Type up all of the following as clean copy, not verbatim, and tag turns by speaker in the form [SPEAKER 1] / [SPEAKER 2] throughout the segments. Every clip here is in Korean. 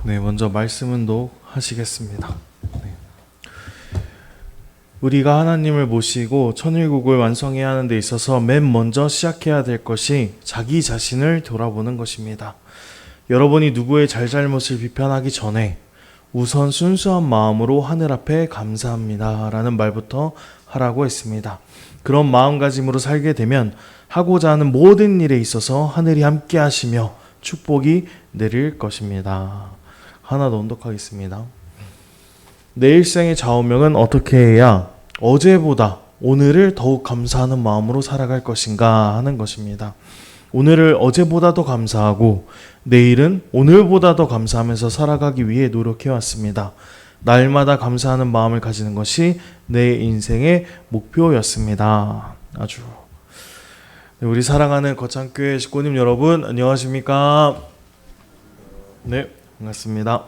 [SPEAKER 1] 네, 먼저 말씀 운독하시겠습니다. 네. 우리가 하나님을 모시고 천일국을 완성해야 하는 데 있어서 맨 먼저 시작해야 될 것이 자기 자신을 돌아보는 것입니다. 여러분이 누구의 잘잘못을 비판하기 전에 우선 순수한 마음으로 하늘 앞에 감사합니다 라는 말부터 하라고 했습니다. 그런 마음가짐으로 살게 되면 하고자 하는 모든 일에 있어서 하늘이 함께 하시며 축복이 내릴 것입니다. 하나 더 언독하겠습니다. 내 일생의 좌우명은 어떻게 해야 어제보다 오늘을 더욱 감사하는 마음으로 살아갈 것인가 하는 것입니다. 오늘을 어제보다 더 감사하고 내일은 오늘보다 더 감사하면서 살아가기 위해 노력해왔습니다. 날마다 감사하는 마음을 가지는 것이 내 인생의 목표였습니다. 아주 우리 사랑하는 거창교회 식구님 여러분 안녕하십니까? 네, 반갑습니다.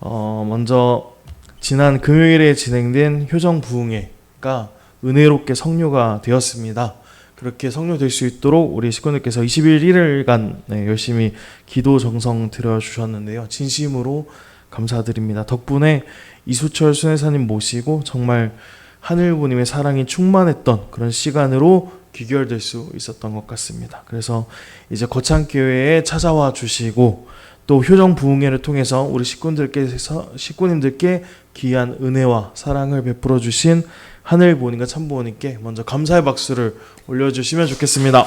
[SPEAKER 1] 먼저 지난 금요일에 진행된 효정 부흥회가 은혜롭게 성료가 되었습니다. 그렇게 성료될 수 있도록 우리 식구님께서 21일간 열심히 기도 정성 들여주셨는데요. 진심으로 감사드립니다. 덕분에 이수철 순회사님 모시고 정말 하늘부님의 사랑이 충만했던 그런 시간으로 귀결될 수 있었던 것 같습니다. 그래서 이제 거창교회에 찾아와 주시고 또 효정 부흥회를 통해서 우리 식구님들께 귀한 은혜와 사랑을 베풀어 주신 하늘부모님과 참부모님께 먼저 감사의 박수를 올려주시면 좋겠습니다.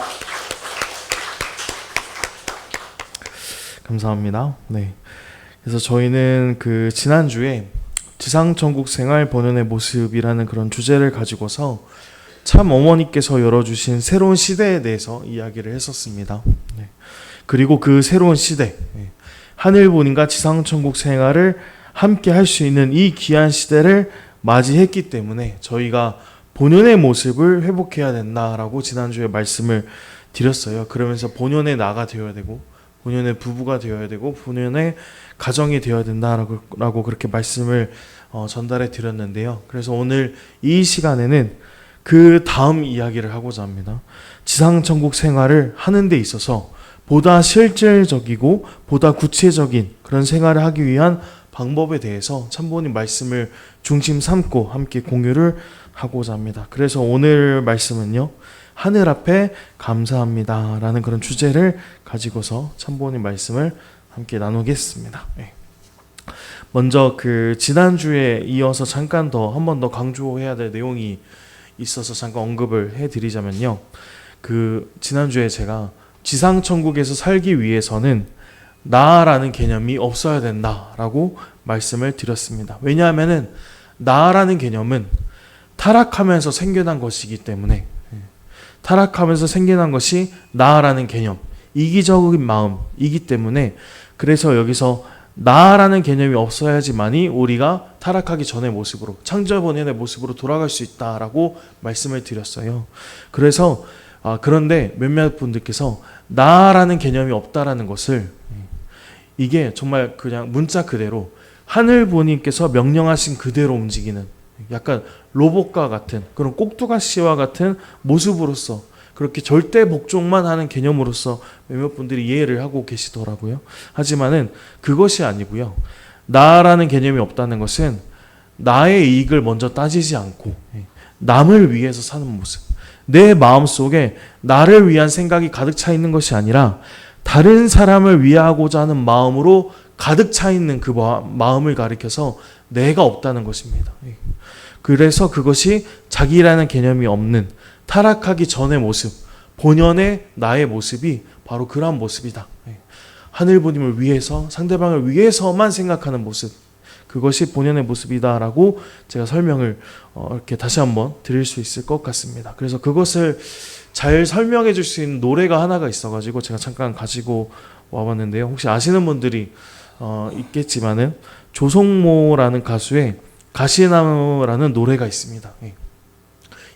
[SPEAKER 1] 감사합니다. 네. 그래서 저희는 그 지난주에 지상천국 생활 본연의 모습이라는 그런 주제를 가지고서 참 어머니께서 열어주신 새로운 시대에 대해서 이야기를 했었습니다. 네. 그리고 그 새로운 시대, 하늘부모님과 지상천국 생활을 함께 할 수 있는 이 귀한 시대를 맞이했기 때문에 저희가 본연의 모습을 회복해야 된다라고 지난주에 말씀을 드렸어요. 그러면서 본연의 나가 되어야 되고 본연의 부부가 되어야 되고 본연의 가정이 되어야 된다라고 그렇게 말씀을 전달해 드렸는데요. 그래서 오늘 이 시간에는 그 다음 이야기를 하고자 합니다. 지상천국 생활을 하는 데 있어서 보다 실질적이고 보다 구체적인 그런 생활을 하기 위한 방법에 대해서 참부모님 말씀을 중심 삼고 함께 공유를 하고자 합니다. 그래서 오늘 말씀은요, 하늘 앞에 감사합니다 라는 그런 주제를 가지고서 참부모님 말씀을 함께 나누겠습니다. 먼저 그 지난주에 이어서 잠깐 한 번 더 강조해야 될 내용이 있어서 잠깐 언급을 해드리자면요, 그 지난주에 제가 지상천국에서 살기 위해서는 나라는 개념이 없어야 된다라고 말씀을 드렸습니다. 왜냐하면은 나라는 개념은 타락하면서 생겨난 것이기 때문에, 타락하면서 생겨난 것이 나라는 개념, 이기적인 마음이기 때문에, 그래서 여기서 나라는 개념이 없어야지만이 우리가 타락하기 전의 모습으로, 창조 본연의 모습으로 돌아갈 수 있다라고 말씀을 드렸어요. 그래서 그런데 몇몇 분들께서 나라는 개념이 없다라는 것을, 이게 정말 그냥 문자 그대로 하늘부모님께서 명령하신 그대로 움직이는 약간 로봇과 같은 그런 꼭두가시와 같은 모습으로서, 그렇게 절대 복종만 하는 개념으로서 몇몇 분들이 이해를 하고 계시더라고요. 하지만은 그것이 아니고요, 나라는 개념이 없다는 것은 나의 이익을 먼저 따지지 않고 남을 위해서 사는 모습, 내 마음속에 나를 위한 생각이 가득 차 있는 것이 아니라 다른 사람을 위하고자 하는 마음으로 가득 차 있는 그 마음을 가리켜서 내가 없다는 것입니다. 그래서 그것이 자기라는 개념이 없는 타락하기 전의 모습, 본연의 나의 모습이 바로 그러한 모습이다. 하늘부모님을 위해서, 상대방을 위해서만 생각하는 모습, 그것이 본연의 모습이다라고 제가 설명을 이렇게 다시 한번 드릴 수 있을 것 같습니다. 그래서 그것을 잘 설명해 줄 수 있는 노래가 하나가 있어가지고 제가 잠깐 가지고 와봤는데요. 혹시 아시는 분들이 있겠지만은 조성모라는 가수의 가시나무라는 노래가 있습니다.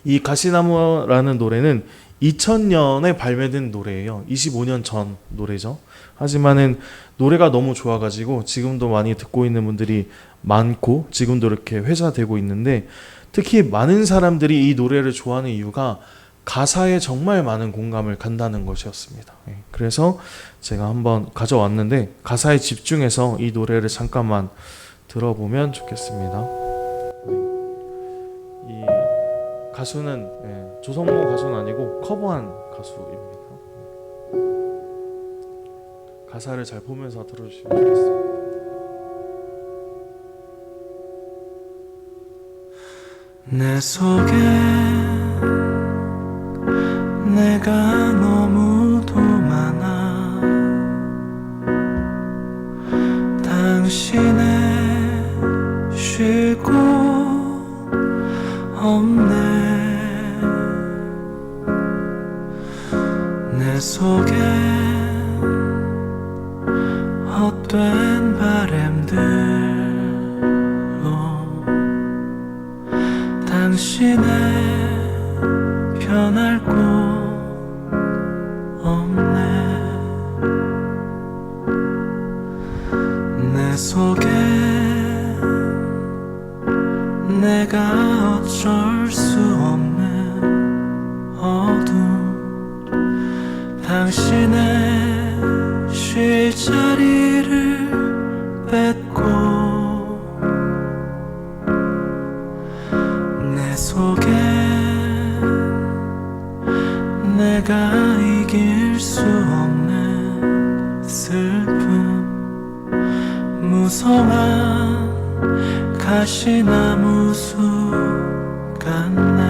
[SPEAKER 1] 이 가시나무라는 노래는 2000년에 발매된 노래예요. 25년 전 노래죠. 하지만은 노래가 너무 좋아가지고 지금도 많이 듣고 있는 분들이 많고 지금도 이렇게 회자되고 있는데, 특히 많은 사람들이 이 노래를 좋아하는 이유가 가사에 정말 많은 공감을 간다는 것이었습니다. 그래서 제가 한번 가져왔는데 가사에 집중해서 이 노래를 잠깐만 들어보면 좋겠습니다. 이 가수는 조성모 가수는 아니고 커버한 가수입니다. 가사를 잘 보면서 들어주시면 좋겠습니다.
[SPEAKER 2] 내 속에 내가 너무도 많아 당신의 쉴 곳 없네 내 속에 헛된 바램들로 당신의 변할 곳 없네 내 속에 내가 어쩔 수 없는 어둠 당신의 쉴 자리를 뺏고 내 속에 내가 이길 수 없는 슬픔 무성한 가시나무 숲 같네.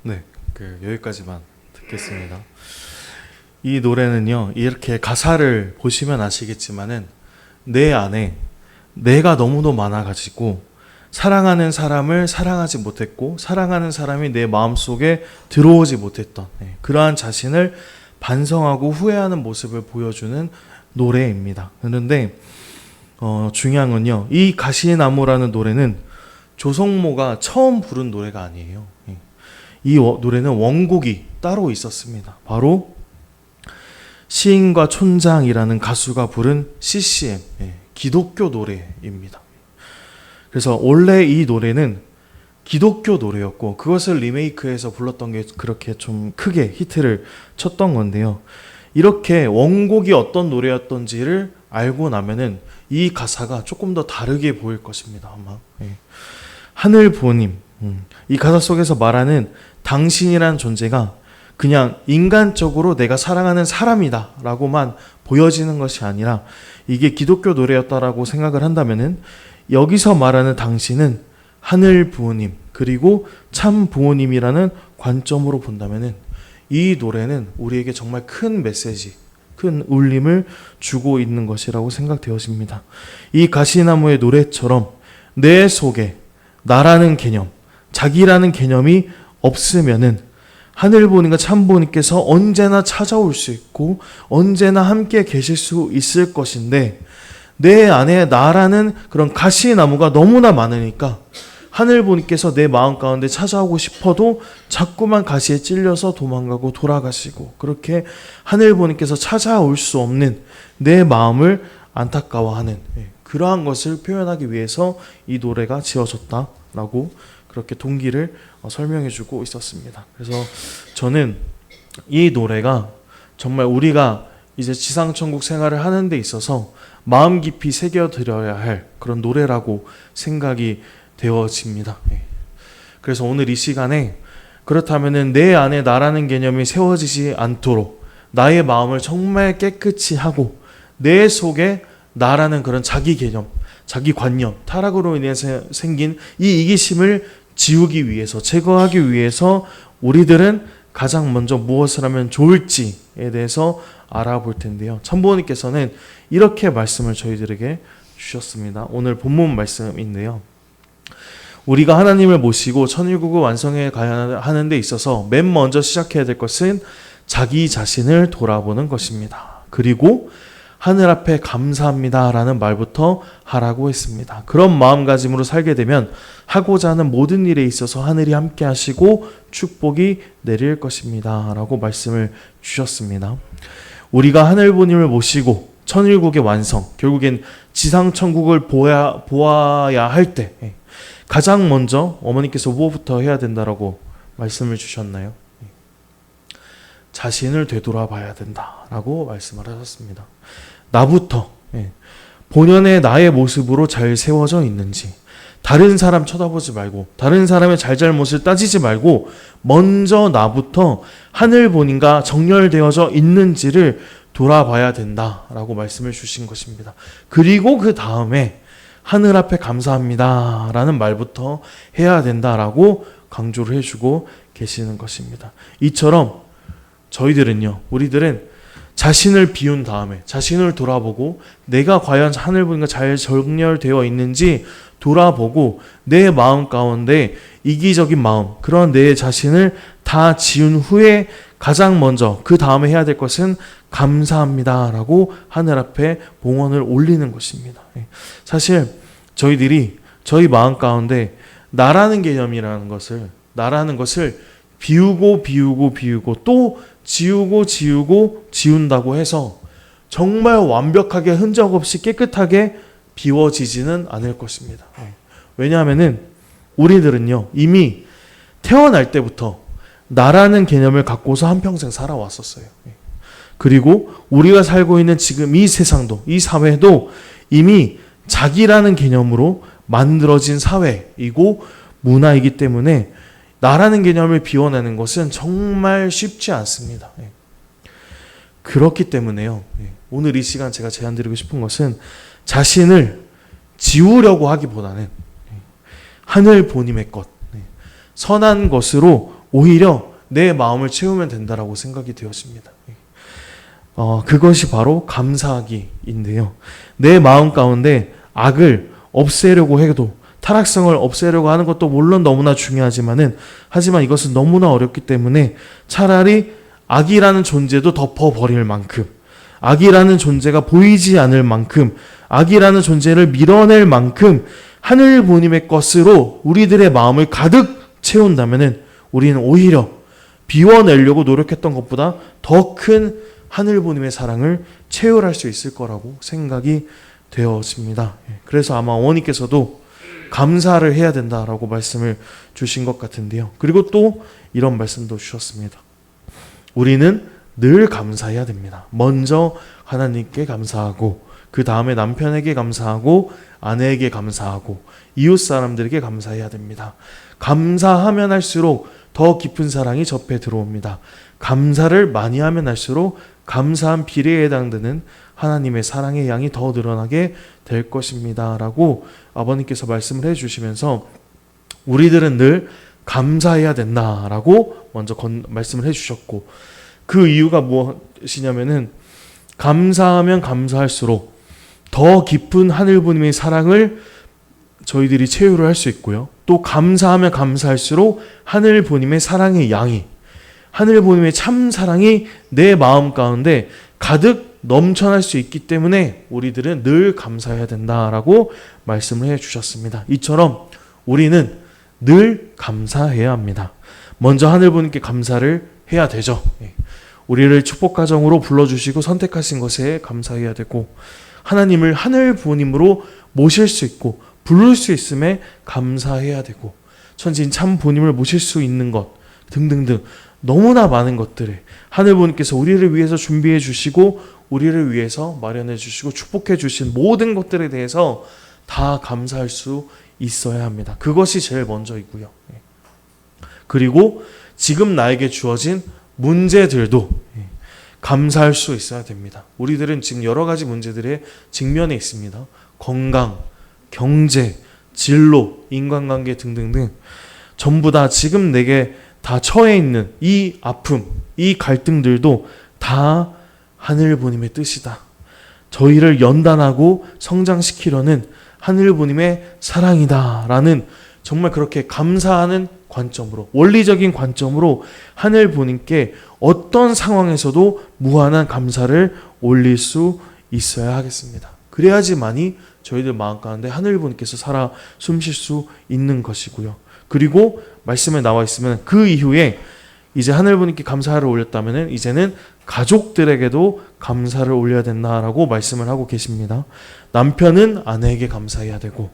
[SPEAKER 1] 네, 여기까지만 듣겠습니다. 이 노래는요, 이렇게 가사를 보시면 아시겠지만은 내 안에 내가 너무도 많아가지고 사랑하는 사람을 사랑하지 못했고 사랑하는 사람이 내 마음속에 들어오지 못했던 그러한 자신을 반성하고 후회하는 모습을 보여주는 노래입니다. 그런데 중요한 건요, 이 가시나무라는 노래는 조성모가 처음 부른 노래가 아니에요. 이 노래는 원곡이 따로 있었습니다. 바로 시인과 촌장이라는 가수가 부른 CCM, 기독교 노래입니다. 그래서 원래 이 노래는 기독교 노래였고 그것을 리메이크해서 불렀던 게 그렇게 좀 크게 히트를 쳤던 건데요. 이렇게 원곡이 어떤 노래였던지를 알고 나면은 이 가사가 조금 더 다르게 보일 것입니다. 아마 하늘 부모님, 이 가사 속에서 말하는 당신이란 존재가 그냥 인간적으로 내가 사랑하는 사람이다 라고만 보여지는 것이 아니라 이게 기독교 노래였다라고 생각을 한다면은 여기서 말하는 당신은 하늘 부모님 그리고 참 부모님이라는 관점으로 본다면은 이 노래는 우리에게 정말 큰 메시지, 큰 울림을 주고 있는 것이라고 생각되어집니다. 이 가시나무의 노래처럼 내 속에 나라는 개념, 자기라는 개념이 없으면은 하늘 부모님과 참 부모님께서 언제나 찾아올 수 있고 언제나 함께 계실 수 있을 것인데 내 안에 나라는 그런 가시나무가 너무나 많으니까 하늘 부모님께서 내 마음 가운데 찾아오고 싶어도 자꾸만 가시에 찔려서 도망가고 돌아가시고 그렇게 하늘 부모님께서 찾아올 수 없는 내 마음을 안타까워하는 그러한 것을 표현하기 위해서 이 노래가 지어졌다라고 그렇게 동기를 설명해주고 있었습니다. 그래서 저는 이 노래가 정말 우리가 이제 지상천국 생활을 하는 데 있어서 마음 깊이 새겨들어야 할 그런 노래라고 생각이 되어집니다. 그래서 오늘 이 시간에 그렇다면은 내 안에 나라는 개념이 세워지지 않도록 나의 마음을 정말 깨끗이 하고 내 속에 나라는 그런 자기 개념, 자기 관념, 타락으로 인해서 생긴 이 이기심을 지우기 위해서, 제거하기 위해서 우리들은 가장 먼저 무엇을 하면 좋을지에 대해서 알아볼 텐데요. 참부모님께서는 이렇게 말씀을 저희들에게 주셨습니다. 오늘 본문 말씀인데요. 우리가 하나님을 모시고 천일국을 완성해 가야 하는 데 있어서 맨 먼저 시작해야 될 것은 자기 자신을 돌아보는 것입니다. 그리고 하늘 앞에 감사합니다 라는 말부터 하라고 했습니다. 그런 마음가짐으로 살게 되면 하고자 하는 모든 일에 있어서 하늘이 함께 하시고 축복이 내릴 것입니다 라고 말씀을 주셨습니다. 우리가 하늘 부모님을 모시고 천일국의 완성, 결국엔 지상천국을 보아야 할 때 가장 먼저 어머니께서 무엇부터 해야 된다라고 말씀을 주셨나요? 자신을 되돌아봐야 된다라고 말씀을 하셨습니다. 나부터 본연의 나의 모습으로 잘 세워져 있는지, 다른 사람 쳐다보지 말고 다른 사람의 잘잘못을 따지지 말고 먼저 나부터 하늘 본인과 정렬되어져 있는지를 돌아봐야 된다라고 말씀을 주신 것입니다. 그리고 그 다음에 하늘 앞에 감사합니다라는 말부터 해야 된다라고 강조를 해주고 계시는 것입니다. 이처럼 우리들은 자신을 비운 다음에 자신을 돌아보고 내가 과연 하늘 본인과 잘 정렬되어 있는지 돌아보고 내 마음 가운데 이기적인 마음, 그런 내 자신을 다 지운 후에 가장 먼저 그 다음에 해야 될 것은 감사합니다라고 하늘 앞에 봉헌을 올리는 것입니다. 사실 저희들이 저희 마음 가운데 나라는 개념이라는 것을 비우고 또 지우고 지운다고 해서 정말 완벽하게 흔적 없이 깨끗하게 비워지지는 않을 것입니다. 왜냐하면은 우리들은요 이미 태어날 때부터 나라는 개념을 갖고서 한평생 살아왔었어요. 그리고 우리가 살고 있는 지금 이 세상도, 이 사회도 이미 자기라는 개념으로 만들어진 사회이고 문화이기 때문에 나라는 개념을 비워내는 것은 정말 쉽지 않습니다. 그렇기 때문에요, 오늘 이 시간 제가 제안드리고 싶은 것은 자신을 지우려고 하기보다는 하늘 본임의 것, 선한 것으로 오히려 내 마음을 채우면 된다라고 생각이 되었습니다. 그것이 바로 감사하기인데요. 내 마음 가운데 악을 없애려고 해도, 타락성을 없애려고 하는 것도 물론 너무나 중요하지만 이것은 너무나 어렵기 때문에 차라리 악이라는 존재도 덮어버릴 만큼, 악이라는 존재가 보이지 않을 만큼, 악이라는 존재를 밀어낼 만큼 하늘 본임의 것으로 우리들의 마음을 가득 채운다면 우리는 오히려 비워내려고 노력했던 것보다 더 큰 하늘 본임의 사랑을 체휼할 수 있을 거라고 생각이 되어집니다. 그래서 아마 어머니께서도 감사를 해야 된다라고 말씀을 주신 것 같은데요. 그리고 또 이런 말씀도 주셨습니다. 우리는 늘 감사해야 됩니다. 먼저 하나님께 감사하고, 그 다음에 남편에게 감사하고, 아내에게 감사하고, 이웃 사람들에게 감사해야 됩니다. 감사하면 할수록 더 깊은 사랑이 접해 들어옵니다. 감사를 많이 하면 할수록 감사한 비례에 해당되는 하나님의 사랑의 양이 더 늘어나게 될 것입니다 라고 아버님께서 말씀을 해주시면서 우리들은 늘 감사해야 된다라고 먼저 말씀을 해주셨고, 그 이유가 무엇이냐면은 감사하면 감사할수록 더 깊은 하늘 부님의 사랑을 저희들이 체휼을 할 수 있고요, 또 감사하면 감사할수록 하늘 부님의 사랑의 양이, 하늘 부님의 참 사랑이 내 마음 가운데 가득 넘쳐날 수 있기 때문에 우리들은 늘 감사해야 된다라고 말씀을 해주셨습니다. 이처럼 우리는 늘 감사해야 합니다. 먼저 하늘 부님께 감사를 해야 되죠. 우리를 축복 가정으로 불러주시고 선택하신 것에 감사해야 되고, 하나님을 하늘 부님으로 모실 수 있고 부를 수 있음에 감사해야 되고, 천지인 참 부님을 모실 수 있는 것 등등등 너무나 많은 것들을 하늘 부님께서 우리를 위해서 준비해 주시고 우리를 위해서 마련해 주시고 축복해 주신 모든 것들에 대해서 다 감사할 수 있어야 합니다. 그것이 제일 먼저이고요. 그리고 지금 나에게 주어진 문제들도 감사할 수 있어야 됩니다. 우리들은 지금 여러 가지 문제들의 직면에 있습니다. 건강, 경제, 진로, 인간관계 등등등 전부 다 지금 내게 다 처해 있는 이 아픔, 이 갈등들도 다 하늘 부님의 뜻이다. 저희를 연단하고 성장시키려는 하늘 부님의 사랑이다 라는, 정말 그렇게 감사하는 관점으로, 원리적인 관점으로 하늘 부님께 어떤 상황에서도 무한한 감사를 올릴 수 있어야 하겠습니다. 그래야지만이 저희들 마음 가운데 하늘 부님께서 살아 숨쉴 수 있는 것이고요. 그리고 말씀에 나와 있으면 그 이후에 이제 하늘 부님께 감사를 올렸다면 이제는 가족들에게도 감사를 올려야 된다라고 말씀을 하고 계십니다. 남편은 아내에게 감사해야 되고,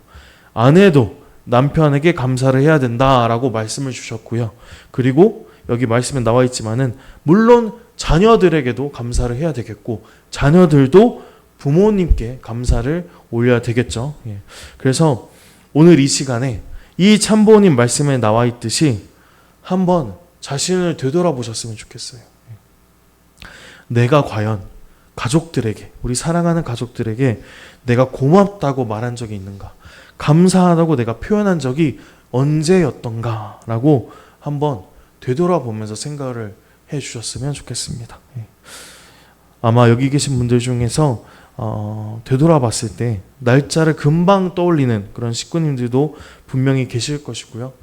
[SPEAKER 1] 아내도 남편에게 감사를 해야 된다라고 말씀을 주셨고요. 그리고 여기 말씀에 나와 있지만은 물론 자녀들에게도 감사를 해야 되겠고 자녀들도 부모님께 감사를 올려야 되겠죠. 예. 그래서 오늘 이 시간에 이 참부모님 말씀에 나와 있듯이 한번 자신을 되돌아보셨으면 좋겠어요. 내가 과연 가족들에게, 우리 사랑하는 가족들에게 내가 고맙다고 말한 적이 있는가? 감사하다고 내가 표현한 적이 언제였던가? 라고 한번 되돌아보면서 생각을 해 주셨으면 좋겠습니다. 아마 여기 계신 분들 중에서 되돌아봤을 때 날짜를 금방 떠올리는 그런 식구님들도 분명히 계실 것이고요.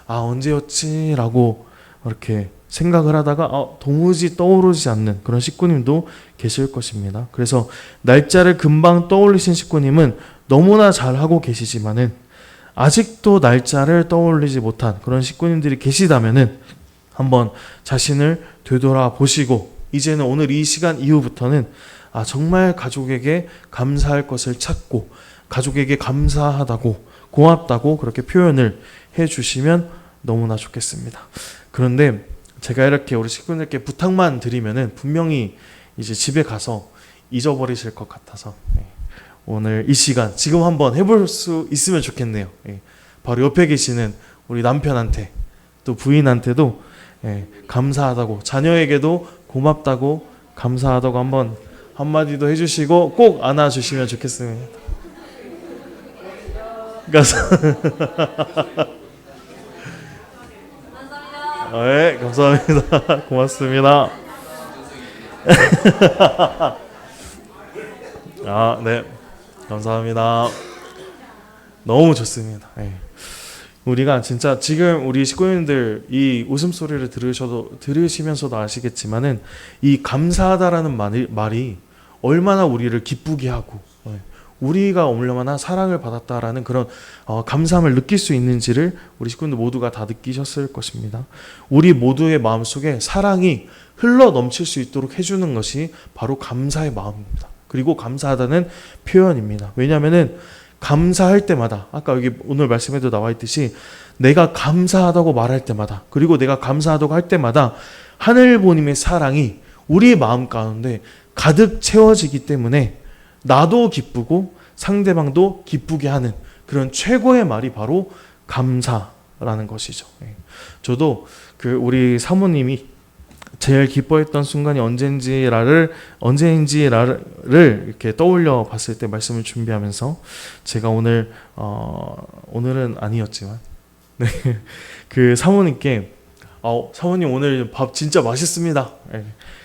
[SPEAKER 1] 아, 언제였지? 라고 이렇게 생각을 하다가 도무지 떠오르지 않는 그런 식구님도 계실 것입니다. 그래서 날짜를 금방 떠올리신 식구님은 너무나 잘하고 계시지만은 아직도 날짜를 떠올리지 못한 그런 식구님들이 계시다면은 한번 자신을 되돌아보시고 이제는 오늘 이 시간 이후부터는 정말 가족에게 감사할 것을 찾고 가족에게 감사하다고 고맙다고 그렇게 표현을 해주시면 너무나 좋겠습니다. 그런데 제가 이렇게 우리 식구들께 부탁만 드리면은 분명히 이제 집에 가서 잊어버리실 것 같아서 오늘 이 시간 지금 한번 해볼 수 있으면 좋겠네요. 바로 옆에 계시는 우리 남편한테 또 부인한테도 감사하다고 자녀에게도 고맙다고 감사하다고 한번 한마디도 해주시고 꼭 안아주시면 좋겠습니다. 네, 감사합니다. 고맙습니다. 네, 감사합니다. 너무 좋습니다. 우리가 진짜 지금 우리 식구님들 이 웃음소리를 들으시면서도 아시겠지만은 이 감사하다라는 말이 얼마나 우리를 기쁘게 하고 우리가 얼마나 사랑을 받았다라는 그런 감사함을 느낄 수 있는지를 우리 식구들 모두가 다 느끼셨을 것입니다. 우리 모두의 마음속에 사랑이 흘러 넘칠 수 있도록 해주는 것이 바로 감사의 마음입니다. 그리고 감사하다는 표현입니다. 왜냐하면은 감사할 때마다 아까 여기 오늘 말씀에도 나와 있듯이 내가 감사하다고 말할 때마다 그리고 내가 감사하다고 할 때마다 하늘보님의 사랑이 우리 마음 가운데 가득 채워지기 때문에 나도 기쁘고 상대방도 기쁘게 하는 그런 최고의 말이 바로 감사라는 것이죠. 저도 우리 사모님이 제일 기뻐했던 순간이 언제인지를 이렇게 떠올려 봤을 때 말씀을 준비하면서 제가 오늘은 아니었지만 그 사모님께 사모님 오늘 밥 진짜 맛있습니다.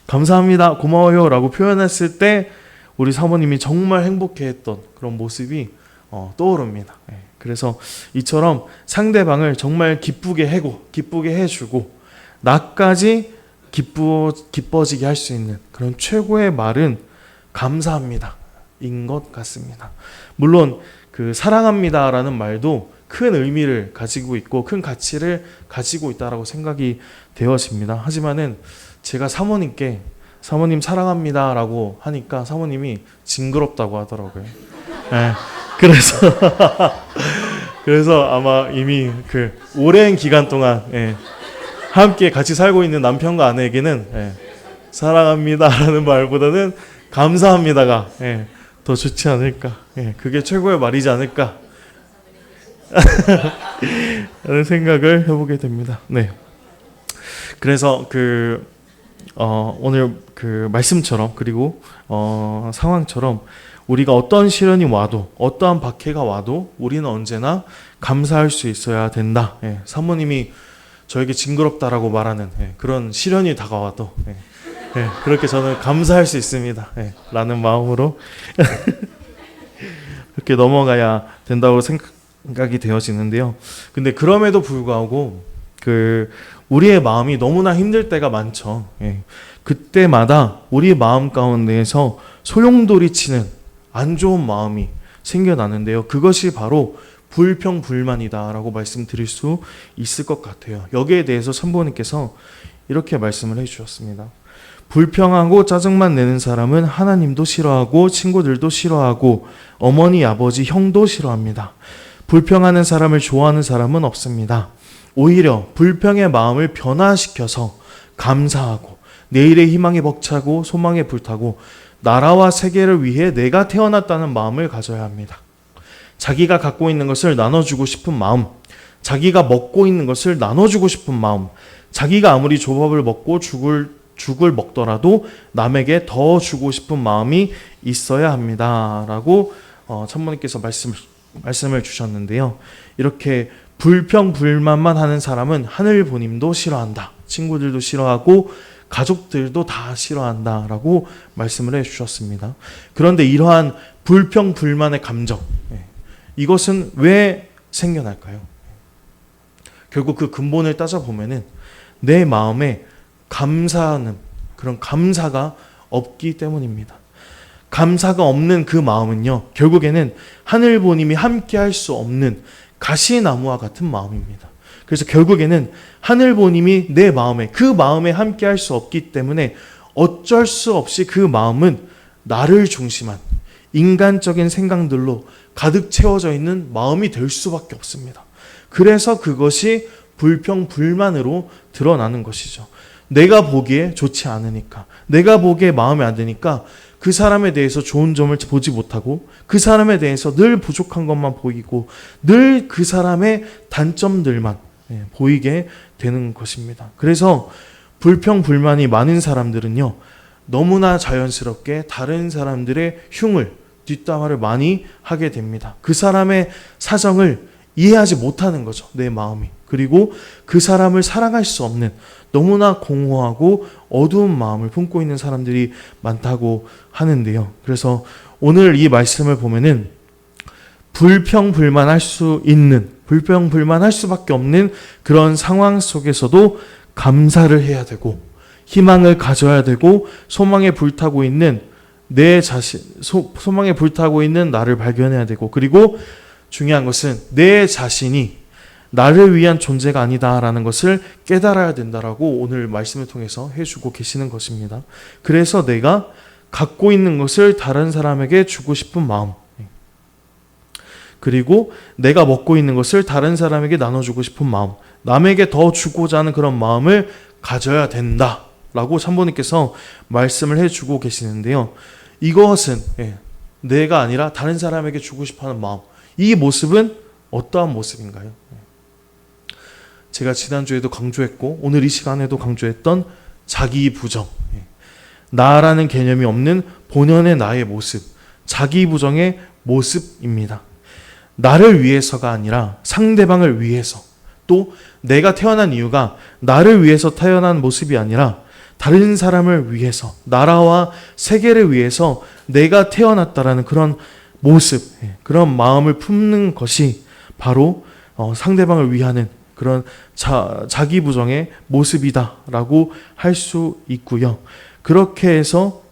[SPEAKER 1] 감사합니다. 고마워요. 라고 표현했을 때 우리 사모님이 정말 행복해했던 그런 모습이 떠오릅니다. 그래서 이처럼 상대방을 정말 기쁘게 해주고 나까지 기뻐지게 할 수 있는 그런 최고의 말은 감사합니다 인 것 같습니다. 물론 그 사랑합니다라는 말도 큰 의미를 가지고 있고 큰 가치를 가지고 있다라고 생각이 되어집니다. 하지만은 제가 사모님께 사모님 사랑합니다라고 하니까 사모님이 징그럽다고 하더라고요. 그래서 아마 이미 그 오랜 기간 동안 함께 같이 살고 있는 남편과 아내에게는 사랑합니다라는 말보다는 감사합니다가 더 좋지 않을까. 그게 최고의 말이지 않을까 라는 생각을 해보게 됩니다. 네. 그래서 오늘 그 말씀처럼 그리고 상황처럼 우리가 어떤 시련이 와도 어떠한 박해가 와도 우리는 언제나 감사할 수 있어야 된다. 사모님이 저에게 징그럽다라고 말하는 그런 시련이 다가와도 그렇게 저는 감사할 수 있습니다. 라는 마음으로 그렇게 넘어가야 된다고 생각이 되어지는데요. 근데 그럼에도 불구하고 우리의 마음이 너무나 힘들 때가 많죠. 그때마다 우리 마음 가운데에서 소용돌이치는 안 좋은 마음이 생겨나는데요. 그것이 바로 불평불만이다라고 말씀드릴 수 있을 것 같아요. 여기에 대해서 선부님께서 이렇게 말씀을 해주셨습니다. 불평하고 짜증만 내는 사람은 하나님도 싫어하고 친구들도 싫어하고 어머니, 아버지, 형도 싫어합니다. 불평하는 사람을 좋아하는 사람은 없습니다. 오히려 불평의 마음을 변화시켜서 감사하고 내일의 희망에 벅차고 소망에 불타고 나라와 세계를 위해 내가 태어났다는 마음을 가져야 합니다. 자기가 갖고 있는 것을 나눠주고 싶은 마음, 자기가 먹고 있는 것을 나눠주고 싶은 마음, 자기가 아무리 조밥을 먹고 죽을 먹더라도 남에게 더 주고 싶은 마음이 있어야 합니다. 라고 참모님께서 말씀을 주셨는데요. 이렇게 불평불만만 하는 사람은 하늘부님도 싫어한다. 친구들도 싫어하고 가족들도 다 싫어한다. 라고 말씀을 해주셨습니다. 그런데 이러한 불평불만의 감정, 이것은 왜 생겨날까요? 결국 그 근본을 따져보면은 내 마음에 감사하는 그런 감사가 없기 때문입니다. 감사가 없는 그 마음은요, 결국에는 하늘보님이 함께 할 수 없는 가시나무와 같은 마음입니다. 그래서 결국에는 하늘보님이 내 마음에, 그 마음에 함께 할 수 없기 때문에 어쩔 수 없이 그 마음은 나를 중심한 인간적인 생각들로 가득 채워져 있는 마음이 될 수밖에 없습니다. 그래서 그것이 불평불만으로 드러나는 것이죠. 내가 보기에 좋지 않으니까, 내가 보기에 마음에 안 드니까 그 사람에 대해서 좋은 점을 보지 못하고 그 사람에 대해서 늘 부족한 것만 보이고 늘 그 사람의 단점들만 보이게 되는 것입니다. 그래서 불평불만이 많은 사람들은요, 너무나 자연스럽게 다른 사람들의 흉을, 뒷담화를 많이 하게 됩니다. 그 사람의 사정을 이해하지 못하는 거죠, 내 마음이. 그리고 그 사람을 사랑할 수 없는 너무나 공허하고 어두운 마음을 품고 있는 사람들이 많다고 하는데요. 그래서 오늘 이 말씀을 보면은 불평불만할 수 있는, 불평불만할 수밖에 없는 그런 상황 속에서도 감사를 해야 되고 희망을 가져야 되고 소망에 불타고 있는 내 자신, 소망에 불타고 있는 나를 발견해야 되고, 그리고 중요한 것은 내 자신이 나를 위한 존재가 아니다라는 것을 깨달아야 된다라고 오늘 말씀을 통해서 해주고 계시는 것입니다. 그래서 내가 갖고 있는 것을 다른 사람에게 주고 싶은 마음, 그리고 내가 먹고 있는 것을 다른 사람에게 나눠주고 싶은 마음, 남에게 더 주고자 하는 그런 마음을 가져야 된다라고 참모님께서 말씀을 해주고 계시는데요. 이것은 내가 아니라 다른 사람에게 주고 싶어하는 마음, 이 모습은 어떠한 모습인가요? 제가 지난주에도 강조했고 오늘 이 시간에도 강조했던 자기 부정, 나라는 개념이 없는 본연의 나의 모습, 자기 부정의 모습입니다. 나를 위해서가 아니라 상대방을 위해서, 또 내가 태어난 이유가 나를 위해서 태어난 모습이 아니라 다른 사람을 위해서, 나라와 세계를 위해서 내가 태어났다라는 그런 모습, 그런 마음을 품는 것이 바로 상대방을 위하는 그런 자기 부정의 모습이다라고 할 수 있고요. 그렇게 해서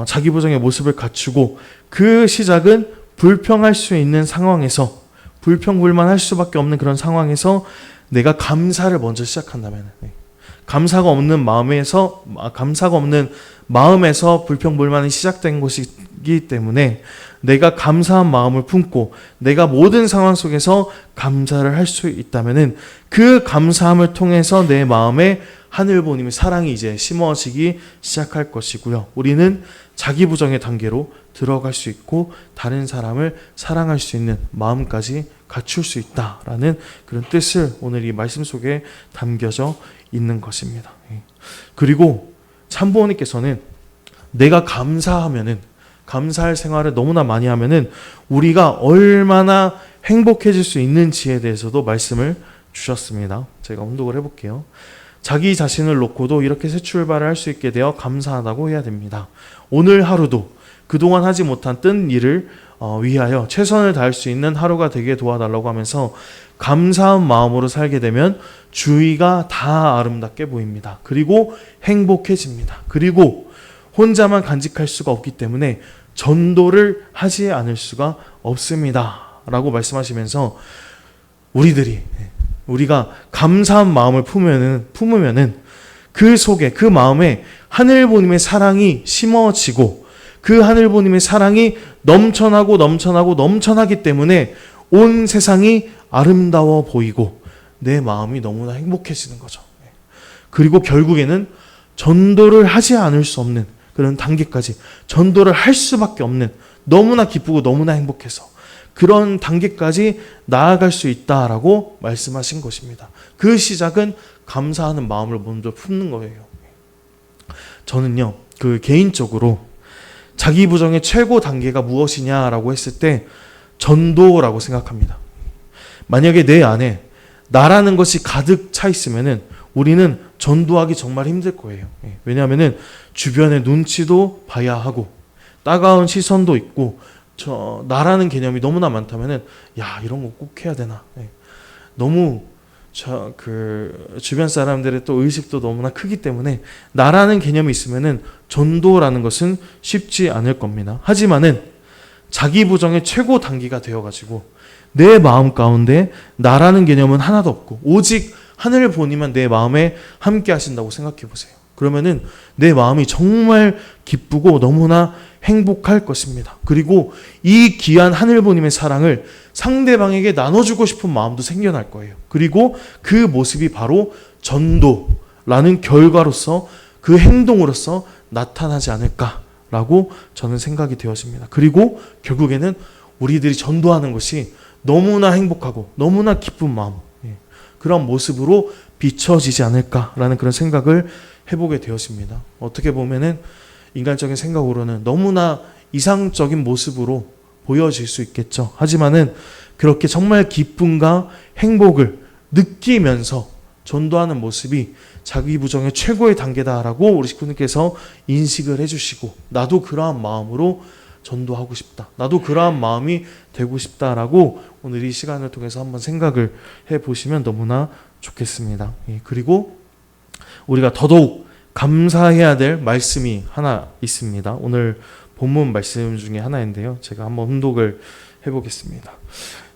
[SPEAKER 1] 자기 부정의 모습을 갖추고 그 시작은 불평할 수 있는 상황에서, 불평불만할 수밖에 없는 그런 상황에서 내가 감사를 먼저 시작한다면, 감사가 없는 마음에서 불평불만이 시작된 것이기 때문에 내가 감사한 마음을 품고 내가 모든 상황 속에서 감사를 할 수 있다면은 그 감사함을 통해서 내 마음에 하늘보님의 사랑이 이제 심어지기 시작할 것이고요. 우리는 자기 부정의 단계로 들어갈 수 있고 다른 사람을 사랑할 수 있는 마음까지 갖출 수 있다라는 그런 뜻을 오늘 이 말씀 속에 담겨져 있는 것입니다. 그리고 참부모님께서는 내가 감사할 생활을 너무나 많이 하면은 우리가 얼마나 행복해질 수 있는지에 대해서도 말씀을 주셨습니다. 제가 혼독을 해볼게요. 자기 자신을 놓고도 이렇게 새 출발을 할 수 있게 되어 감사하다고 해야 됩니다. 오늘 하루도 그동안 하지 못한 뜬 일을 위하여 최선을 다할 수 있는 하루가 되게 도와달라고 하면서 감사한 마음으로 살게 되면 주위가 다 아름답게 보입니다. 그리고 행복해집니다. 그리고 혼자만 간직할 수가 없기 때문에 전도를 하지 않을 수가 없습니다. 라고 말씀하시면서 우리가 감사한 마음을 품으면은 그 속에, 그 마음에 하늘보님의 사랑이 심어지고 그 하늘보님의 사랑이 넘쳐나기 때문에 온 세상이 아름다워 보이고 내 마음이 너무나 행복해지는 거죠. 그리고 결국에는 전도를 하지 않을 수 없는 그런 단계까지, 전도를 할 수밖에 없는, 너무나 기쁘고 너무나 행복해서 그런 단계까지 나아갈 수 있다라고 말씀하신 것입니다. 그 시작은 감사하는 마음을 먼저 품는 거예요. 저는요, 개인적으로 자기 부정의 최고 단계가 무엇이냐라고 했을 때 전도라고 생각합니다. 만약에 내 안에 나라는 것이 가득 차 있으면은 우리는 전도하기 정말 힘들 거예요. 왜냐하면은 주변의 눈치도 봐야 하고 따가운 시선도 있고 나라는 개념이 너무나 많다면은 야, 이런 거 꼭 해야 되나? 너무 주변 사람들의 또 의식도 너무나 크기 때문에 나라는 개념이 있으면은 전도라는 것은 쉽지 않을 겁니다. 하지만은 자기 부정의 최고 단계가 되어가지고 내 마음 가운데 나라는 개념은 하나도 없고 오직 하늘 보니만 내 마음에 함께 하신다고 생각해 보세요. 그러면은 내 마음이 정말 기쁘고 너무나 행복할 것입니다. 그리고 이 귀한 하늘보님의 사랑을 상대방에게 나눠주고 싶은 마음도 생겨날 거예요. 그리고 그 모습이 바로 전도라는 결과로서, 그 행동으로서 나타나지 않을까라고 저는 생각이 되었습니다. 그리고 결국에는 우리들이 전도하는 것이 너무나 행복하고 너무나 기쁜 마음, 그런 모습으로 비춰지지 않을까라는 그런 생각을 해보게 되었습니다. 어떻게 보면은 인간적인 생각으로는 너무나 이상적인 모습으로 보여질 수 있겠죠. 하지만은 그렇게 정말 기쁨과 행복을 느끼면서 전도하는 모습이 자기 부정의 최고의 단계다라고 우리 식구님께서 인식을 해주시고, 나도 그러한 마음으로 전도하고 싶다, 나도 그러한 마음이 되고 싶다라고 오늘 이 시간을 통해서 한번 생각을 해보시면 너무나 좋겠습니다. 그리고 우리가 더더욱 감사해야 될 말씀이 하나 있습니다. 오늘 본문 말씀 중에 하나인데요, 제가 한번 훈독을 해보겠습니다.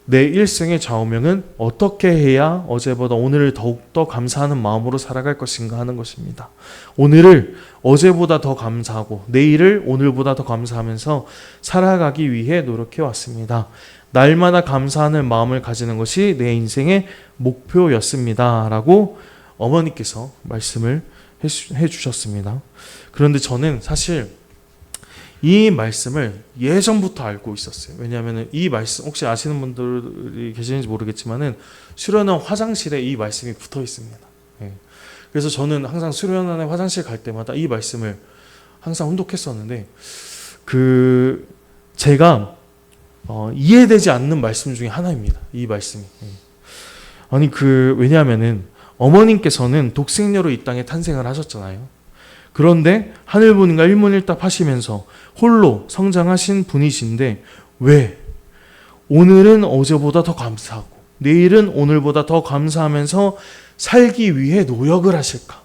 [SPEAKER 1] 내 일생의 좌우명은 어떻게 해야 어제보다 오늘을 더욱더 감사하는 마음으로 살아갈 것인가 하는 것입니다. 오늘을 어제보다 더 감사하고 내일을 오늘보다 더 감사하면서 살아가기 위해 노력해 왔습니다. 날마다 감사하는 마음을 가지는 것이 내 인생의 목표였습니다 라고 어머니께서 말씀을 해주셨습니다. 그런데 저는 사실 이 말씀을 예전부터 알고 있었어요. 왜냐하면 이 말씀, 혹시 아시는 분들이 계시는지 모르겠지만은 수련원 화장실에 이 말씀이 붙어 있습니다. 그래서 저는 항상 수련원에 화장실 갈 때마다 이 말씀을 항상 혼독했었는데, 제가 이해되지 않는 말씀 중에 하나입니다. 이 말씀이. 아니 왜냐하면은 어머님께서는 독생녀로 이 땅에 탄생을 하셨잖아요. 그런데 하늘분과 일문일답 하시면서 홀로 성장하신 분이신데 왜 오늘은 어제보다 더 감사하고 내일은 오늘보다 더 감사하면서 살기 위해 노력을 하실까?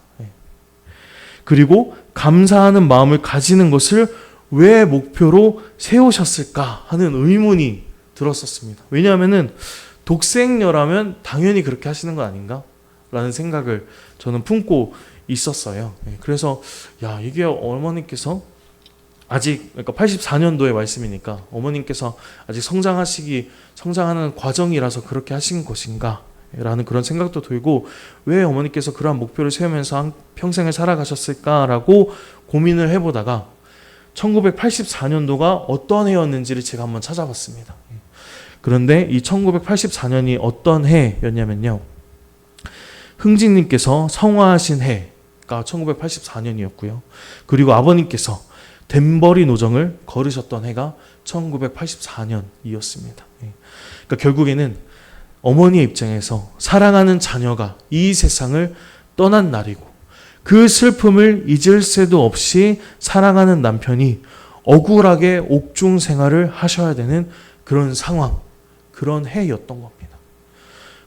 [SPEAKER 1] 그리고 감사하는 마음을 가지는 것을 왜 목표로 세우셨을까 하는 의문이 들었었습니다. 왜냐하면은 독생녀라면 당연히 그렇게 하시는 거 아닌가? 라는 생각을 저는 품고 있었어요. 그래서 이게 어머님께서 아직, 그러니까 84년도의 말씀이니까 어머님께서 아직 성장하는 과정이라서 그렇게 하신 것인가 라는 그런 생각도 들고, 왜 어머니께서 그러한 목표를 세우면서 평생을 살아가셨을까라고 고민을 해보다가 1984년도가 어떤 해였는지를 제가 한번 찾아봤습니다. 그런데 이 1984년이 어떤 해였냐면요, 흥진님께서 성화하신 해가 1984년이었고요. 그리고 아버님께서 댐버리 노정을 걸으셨던 해가 1984년이었습니다. 그러니까 결국에는 어머니의 입장에서 사랑하는 자녀가 이 세상을 떠난 날이고, 그 슬픔을 잊을 새도 없이 사랑하는 남편이 억울하게 옥중 생활을 하셔야 되는 그런 상황, 그런 해였던 겁니다.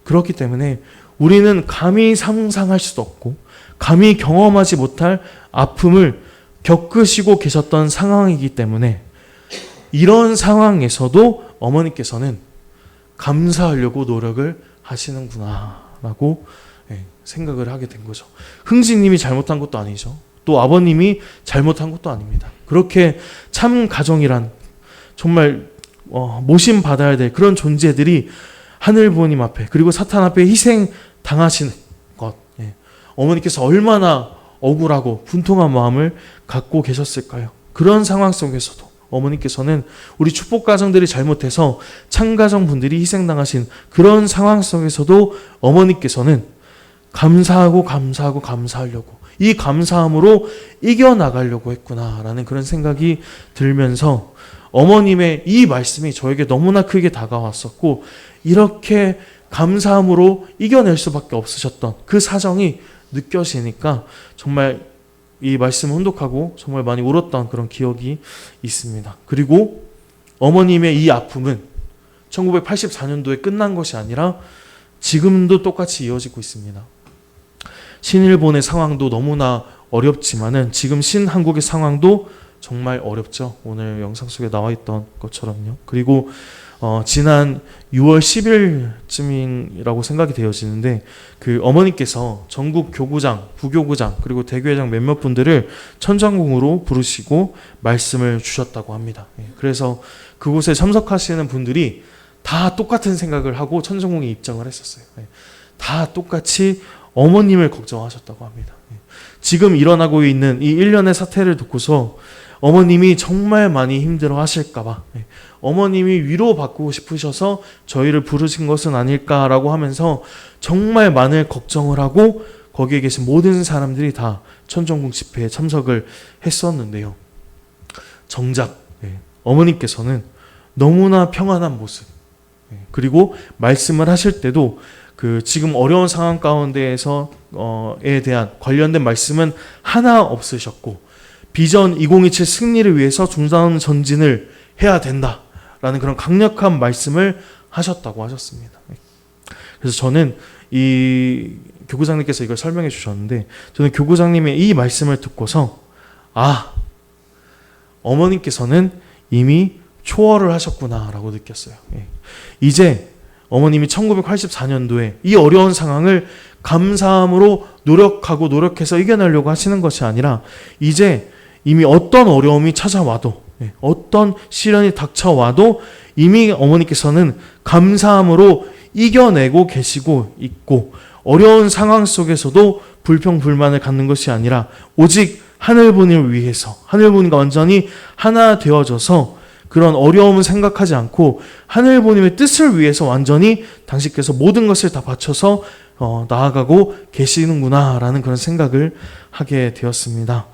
[SPEAKER 1] 그렇기 때문에 우리는 감히 상상할 수도 없고 감히 경험하지 못할 아픔을 겪으시고 계셨던 상황이기 때문에 이런 상황에서도 어머니께서는 감사하려고 노력을 하시는구나 라고 생각을 하게 된 거죠. 흥진님이 잘못한 것도 아니죠. 또 아버님이 잘못한 것도 아닙니다. 그렇게 참 가정이란 정말 모심 받아야 될 그런 존재들이 하늘 부모님 앞에 그리고 사탄 앞에 희생 당하시는 것, 어머니께서 얼마나 억울하고 분통한 마음을 갖고 계셨을까요? 그런 상황 속에서도 어머니께서는 우리 축복 가정들이 잘못해서 참가정 분들이 희생당하신 그런 상황 속에서도 어머니께서는 감사하려고 이 감사함으로 이겨나가려고 했구나라는 그런 생각이 들면서 어머님의 이 말씀이 저에게 너무나 크게 다가왔었고, 이렇게 감사함으로 이겨낼 수밖에 없으셨던 그 사정이 느껴지니까 정말 이 말씀을 혼독하고 정말 많이 울었던 그런 기억이 있습니다. 그리고 어머님의 이 아픔은 1984년도에 끝난 것이 아니라 지금도 똑같이 이어지고 있습니다. 신일본의 상황도 너무나 어렵지만은 지금 신한국의 상황도 정말 어렵죠. 오늘 영상 속에 나와 있던 것처럼요. 그리고 지난 6월 10일쯤이라고 생각이 되어지는데 그 어머니께서 전국 교구장, 부교구장 그리고 대교회장 몇몇 분들을 천정궁으로 부르시고 말씀을 주셨다고 합니다. 그래서 그곳에 참석하시는 분들이 다 똑같은 생각을 하고 천정궁에 입장을 했었어요. 다 똑같이 어머님을 걱정하셨다고 합니다. 지금 일어나고 있는 이 일련의 사태를 듣고서 어머님이 정말 많이 힘들어 하실까봐, 어머님이 위로받고 싶으셔서 저희를 부르신 것은 아닐까라고 하면서 정말 많은 걱정을 하고 거기에 계신 모든 사람들이 다 천정궁 집회에 참석을 했었는데요. 정작 어머님께서는 너무나 평안한 모습, 그리고 말씀을 하실 때도 그 지금 어려운 상황 가운데에서에 대한 관련된 말씀은 하나 없으셨고, 비전 2027 승리를 위해서 중단 전진을 해야 된다라는 그런 강력한 말씀을 하셨다고 하셨습니다. 그래서 저는 이 교구장님께서 이걸 설명해 주셨는데, 저는 교구장님의 이 말씀을 듣고서 어머님께서는 이미 초월을 하셨구나라고 느꼈어요. 이제 어머님이 1984년도에 이 어려운 상황을 감사함으로 노력해서 이겨내려고 하시는 것이 아니라 있제 이미 어떤 어려움이 찾아와도, 어떤 시련이 닥쳐와도 이미 어머니께서는 감사함으로 이겨내고 계시고 있고, 어려운 상황 속에서도 불평불만을 갖는 것이 아니라 오직 하늘분을 위해서 하늘분과 완전히 하나 되어져서 그런 어려움을 생각하지 않고 하늘부님의 뜻을 위해서 완전히 당신께서 모든 것을 다 바쳐서 나아가고 계시는구나라는 그런 생각을 하게 되었습니다.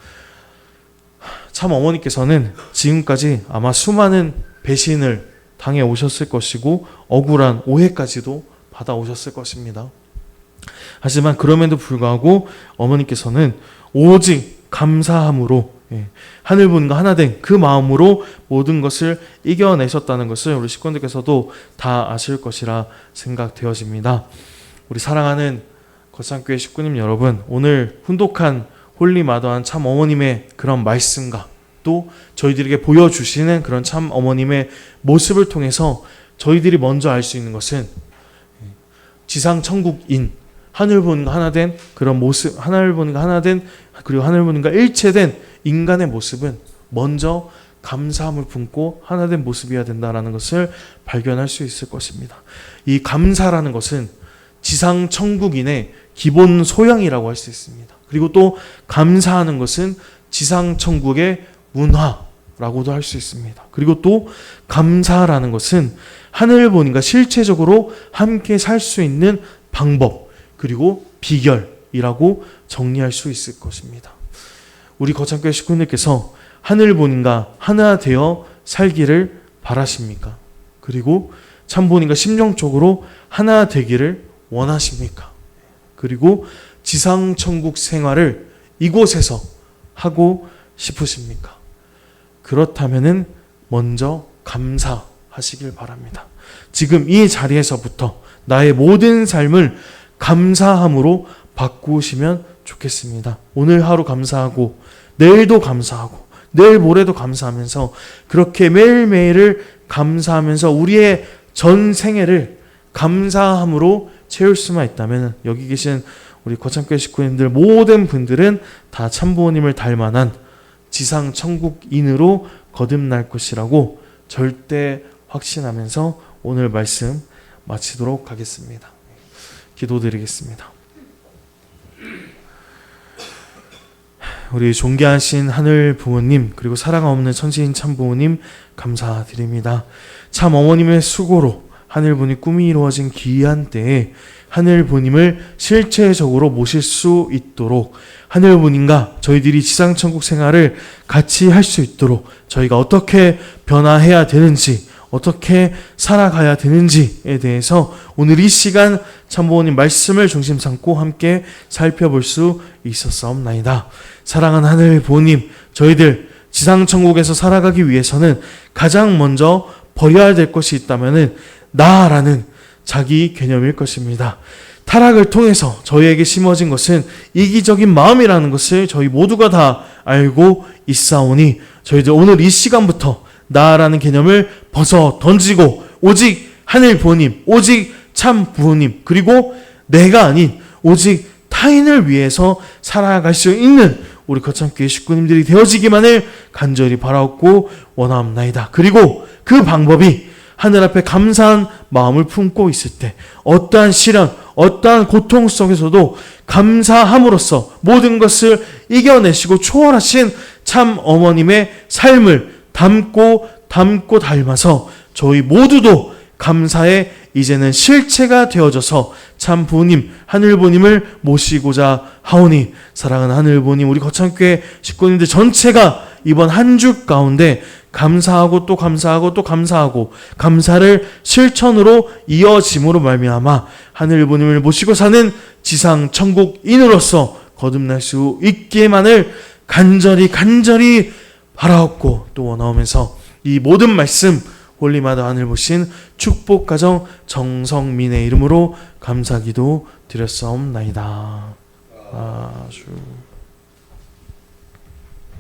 [SPEAKER 1] 참 어머니께서는 지금까지 아마 수많은 배신을 당해 오셨을 것이고 억울한 오해까지도 받아 오셨을 것입니다. 하지만 그럼에도 불구하고 어머니께서는 오직 감사함으로, 하늘분과 하나 된 그 마음으로 모든 것을 이겨내셨다는 것을 우리 식구들께서도 다 아실 것이라 생각되어집니다. 우리 사랑하는 거창교회 식구님 여러분, 오늘 훈독한 홀리마더한 참 어머님의 그런 말씀과 또 저희들에게 보여주시는 그런 참 어머님의 모습을 통해서 저희들이 먼저 알 수 있는 것은 지상천국인 하늘분과 하나 된 그런 모습, 하늘분과 하나 된 그리고 하늘분과 일체된 인간의 모습은 먼저 감사함을 품고 하나 된 모습이어야 된다는 것을 발견할 수 있을 것입니다. 이 감사라는 것은 지상천국인의 기본 소양이라고 할 수 있습니다. 그리고 또 감사하는 것은 지상천국의 문화라고도 할 수 있습니다. 그리고 또 감사라는 것은 하늘본인과 실체적으로 함께 살 수 있는 방법 그리고 비결이라고 정리할 수 있을 것입니다. 우리 거창교회 식구님께서 하늘본인과 하나 되어 살기를 바라십니까? 그리고 참본인과 심정적으로 하나 되기를 원하십니까? 그리고 지상천국 생활을 이곳에서 하고 싶으십니까? 그렇다면은 먼저 감사하시길 바랍니다. 지금 이 자리에서부터 나의 모든 삶을 감사함으로 바꾸시면 좋겠습니다. 오늘 하루 감사하고 내일도 감사하고 내일 모레도 감사하면서 그렇게 매일매일을 감사하면서 우리의 전 생애를 감사함으로 채울 수만 있다면 여기 계신 우리 거창교회 식구님들 모든 분들은 다 참부모님을 닮아난 지상천국인으로 거듭날 것이라고 절대 확신하면서 오늘 말씀 마치도록 하겠습니다. 기도드리겠습니다. 우리 존귀하신 하늘 부모님, 그리고 사랑 없는 천지인 참 부모님 감사드립니다. 참 어머님의 수고로 하늘분이 꿈이 이루어진 귀한 때에 하늘부님을 실체적으로 모실 수 있도록, 하늘부님과 저희들이 지상천국 생활을 같이 할 수 있도록 저희가 어떻게 변화해야 되는지, 어떻게 살아가야 되는지에 대해서 오늘 이 시간 참부모님 말씀을 중심 삼고 함께 살펴볼 수 있었사옵나이다. 사랑하는 하늘 부모님, 저희들 지상천국에서 살아가기 위해서는 가장 먼저 버려야 될 것이 있다면은 나라는 자기 개념일 것입니다. 타락을 통해서 저희에게 심어진 것은 이기적인 마음이라는 것을 저희 모두가 다 알고 있사오니, 저희들 오늘 이 시간부터 나라는 개념을 벗어 던지고 오직 하늘 부모님, 오직 참 부모님, 그리고 내가 아닌 오직 타인을 위해서 살아갈 수 있는 우리 거창교회 식구님들이 되어지기만을 간절히 바라옵고 원하옵나이다. 그리고 그 방법이 하늘 앞에 감사한 마음을 품고 있을 때, 어떠한 시련, 어떠한 고통 속에서도 감사함으로써 모든 것을 이겨내시고 초월하신 참 어머님의 삶을 담고 닮아서 저희 모두도 감사의 이제는 실체가 되어져서 참 부모님, 하늘부님을 모시고자 하오니, 사랑하는 하늘부님, 우리 거창교회 식구님들 전체가 이번 한 주 가운데 감사하고 또 감사하고 또 감사하고 감사를 실천으로 이어짐으로 말미암아 하늘부님을 모시고 사는 지상 천국인으로서 거듭날 수 있기만을 간절히 바라옵고 또 원하오면서 이 모든 말씀 홀리마다 하늘 보신 축복가정 정성민의 이름으로 감사기도 드렸사옵나이다. 아주